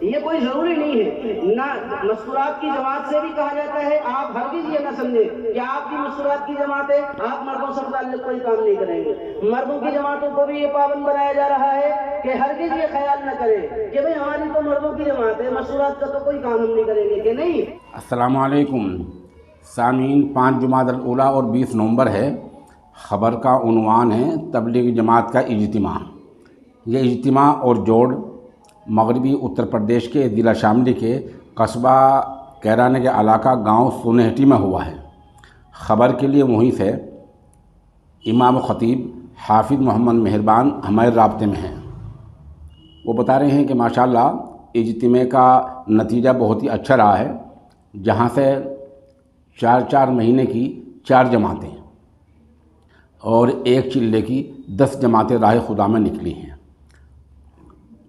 یہ کوئی ضروری نہیں ہے نہ مستورات کی جماعت سے بھی کہا جاتا ہے آپ ہرگز یہ نہ سمجھیں کہ آپ کی مستورات کی جماعت ہے آپ مردوں سے متعلق کوئی کام نہیں کریں گے. مردوں کی جماعتوں کو بھی یہ پابند بنایا جا رہا ہے کہ ہرگز یہ خیال نہ کریں کہ بھئی ہماری تو مردوں کی جماعت ہے مستورات کا تو کوئی کام ہم نہیں کریں گے کہ نہیں. السلام علیکم سامعین. 5 جمادی الاولیٰ اور 20 نومبر ہے. خبر کا عنوان ہے تبلیغی جماعت کا اجتماع. یہ اجتماع اور جوڑ مغربی اتر پردیش کے ضلع شاملی کے قصبہ کیرانے کے علاقہ گاؤں سنہٹی میں ہوا ہے. خبر کے لیے محیط ہے امام و خطیب حافظ محمد مہربان ہمارے رابطے میں ہیں. وہ بتا رہے ہیں کہ ماشاءاللہ اجتماع کا نتیجہ بہت ہی اچھا رہا ہے, جہاں سے 4 مہینے کی 4 جماعتیں اور 1 چلے کی 10 جماعتیں راہ خدا میں نکلی ہیں.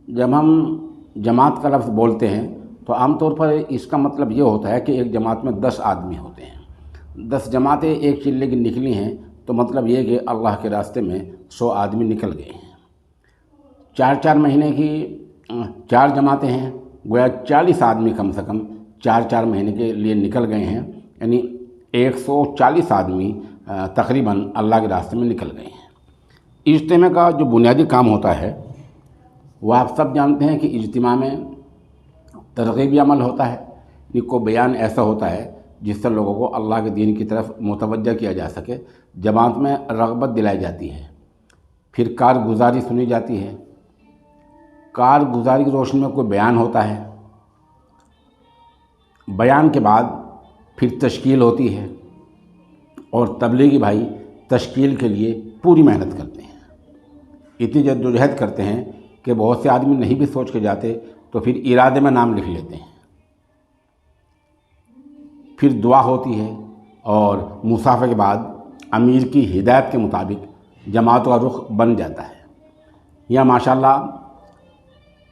جب ہم جماعت کا لفظ بولتے ہیں تو عام طور پر اس کا مطلب یہ ہوتا ہے کہ ایک جماعت میں 10 آدمی ہوتے ہیں. 10 جماعتیں 1 چلے کی نکلی ہیں تو مطلب یہ کہ اللہ کے راستے میں 100 آدمی نکل گئے ہیں. 4 مہینے کی 4 جماعتیں ہیں, گویا 40 آدمی کم سے کم 4 مہینے کے لیے نکل گئے ہیں, یعنی 140 آدمی تقریباً اللہ کے راستے میں نکل گئے ہیں. اجتماع کا جو بنیادی کام ہوتا ہے وہ آپ سب جانتے ہیں کہ اجتماع میں ترغیبی عمل ہوتا ہے. کوئی بیان ایسا ہوتا ہے جس سے لوگوں کو اللہ کے دین کی طرف متوجہ کیا جا سکے. جماعت میں رغبت دلائی جاتی ہے. پھر کارگزاری سنی جاتی ہے. کارگزاری کی روشنی میں کوئی بیان ہوتا ہے. بیان کے بعد پھر تشکیل ہوتی ہے اور تبلیغی بھائی تشکیل کے لیے پوری محنت کرتے ہیں. اتنی جدوجہد کرتے ہیں کہ بہت سے آدمی نہیں بھی سوچ کے جاتے تو پھر ارادے میں نام لکھ لیتے ہیں. پھر دعا ہوتی ہے اور مصافحہ کے بعد امیر کی ہدایت کے مطابق جماعتوں کا رخ بن جاتا ہے. یہاں ماشاءاللہ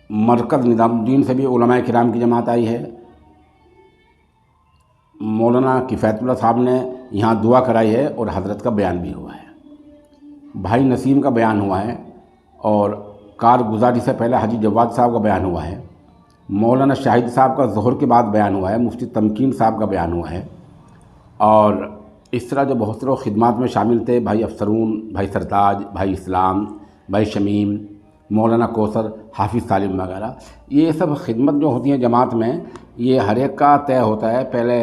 مرکز نظام الدین سے بھی علماء کرام کی جماعت آئی ہے. مولانا کفایت اللہ صاحب نے یہاں دعا کرائی ہے اور حضرت کا بیان بھی ہوا ہے. بھائی نسیم کا بیان ہوا ہے اور کارگزاری سے پہلے حاجی جواد صاحب کا بیان ہوا ہے. مولانا شاہد صاحب کا ظہر کے بعد بیان ہوا ہے. مفتی تمکین صاحب کا بیان ہوا ہے. اور اس طرح جو بہت سے لوگ خدمات میں شامل تھے, بھائی افسرون, بھائی سرتاج, بھائی اسلام, بھائی شمیم, مولانا کوثر, حافظ سالم وغیرہ, یہ سب خدمت جو ہوتی ہیں جماعت میں یہ ہر ایک کا طے ہوتا ہے. پہلے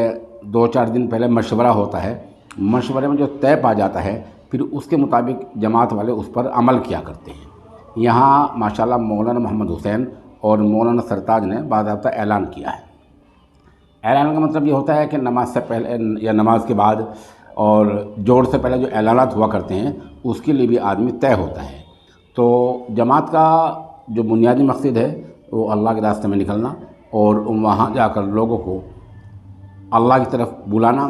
2-4 دن پہلے مشورہ ہوتا ہے. مشورے میں جو طے پا جاتا ہے پھر اس کے مطابق جماعت والے اس پر عمل کیا کرتے ہیں. یہاں ماشاءاللہ مولانا محمد حسین اور مولانا سرتاج نے باضابطہ اعلان کیا ہے. اعلان کا مطلب یہ ہوتا ہے کہ نماز سے پہلے یا نماز کے بعد اور جوڑ سے پہلے جو اعلانات ہوا کرتے ہیں اس کے لیے بھی آدمی طے ہوتا ہے. تو جماعت کا جو بنیادی مقصد ہے وہ اللہ کے راستے میں نکلنا اور وہاں جا کر لوگوں کو اللہ کی طرف بلانا.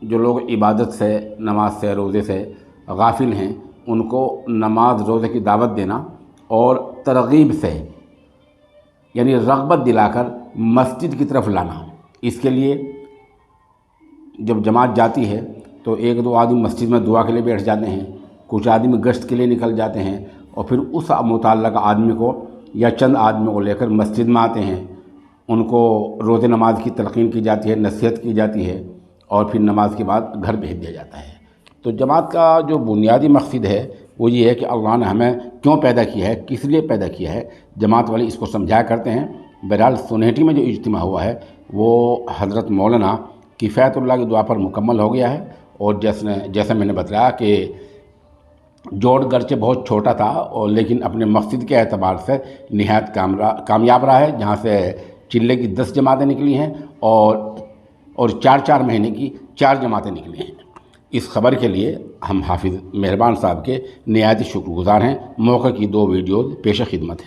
جو لوگ عبادت سے, نماز سے, روزے سے غافل ہیں ان کو نماز روزے کی دعوت دینا اور ترغیب سے یعنی رغبت دلا کر مسجد کی طرف لانا. اس کے لیے جب جماعت جاتی ہے تو 1-2 آدمی مسجد میں دعا کے لیے بیٹھ جاتے ہیں, کچھ آدمی گشت کے لیے نکل جاتے ہیں اور پھر اس متعلقہ آدمی کو یا چند آدمی کو لے کر مسجد میں آتے ہیں. ان کو روزے نماز کی تلقین کی جاتی ہے, نصیحت کی جاتی ہے اور پھر نماز کے بعد گھر بھیج دیا جاتا ہے. تو جماعت کا جو بنیادی مقصد ہے وہ یہ ہے کہ اللہ نے ہمیں کیوں پیدا کیا ہے, کس لیے پیدا کیا ہے. جماعت والے اس کو سمجھایا کرتے ہیں. بہرحال سنہٹی میں جو اجتماع ہوا ہے وہ حضرت مولانا کفایت اللہ کی دعا پر مکمل ہو گیا ہے. اور جیسا میں نے بتایا کہ جوڑ گرچہ بہت چھوٹا تھا اور لیکن اپنے مقصد کے اعتبار سے نہایت کامیاب رہا ہے, جہاں سے چلے کی 10 جماعتیں نکلی ہیں اور 4 مہینے کی 4 جماعتیں نکلی ہیں. اس خبر کے لیے ہم حافظ مہربان صاحب کے نہایت شکر گزار ہیں. موقع کی 2 ویڈیوز پیش خدمت ہیں.